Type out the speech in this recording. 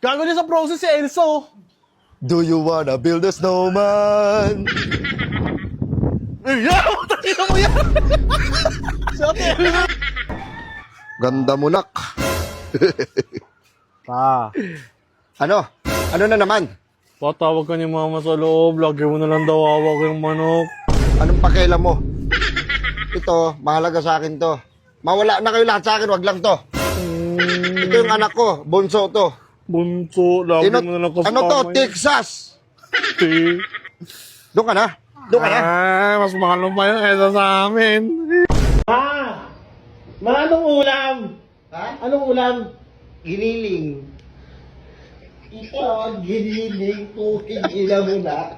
Gago niya sa process si Enzo. Do you wanna build a snowman? Yeah, tayo mo yan. Sabi Enzo. Ganda mo, nak. Pa, Ano? Ano na naman? patawag ka ni mama sa loob. Lagi mo na lang daw hawak yung manok. Anong pakialam mo? Ito, mahalaga sa akin to. Mawala na kayo lahat sa akin, wag lang to. Ito yung anak ko, bunso to. Bunso, lagi mo na lang kasama. Ano to? yun. Texas! Ti. Doon ka na? Doon ka na? Ay, mas mahal mo pa yung Enzo sa amin. Ma, anong ulam? Ha? Anong ulam? Giniling. Ito, giniling, puking ina mo na.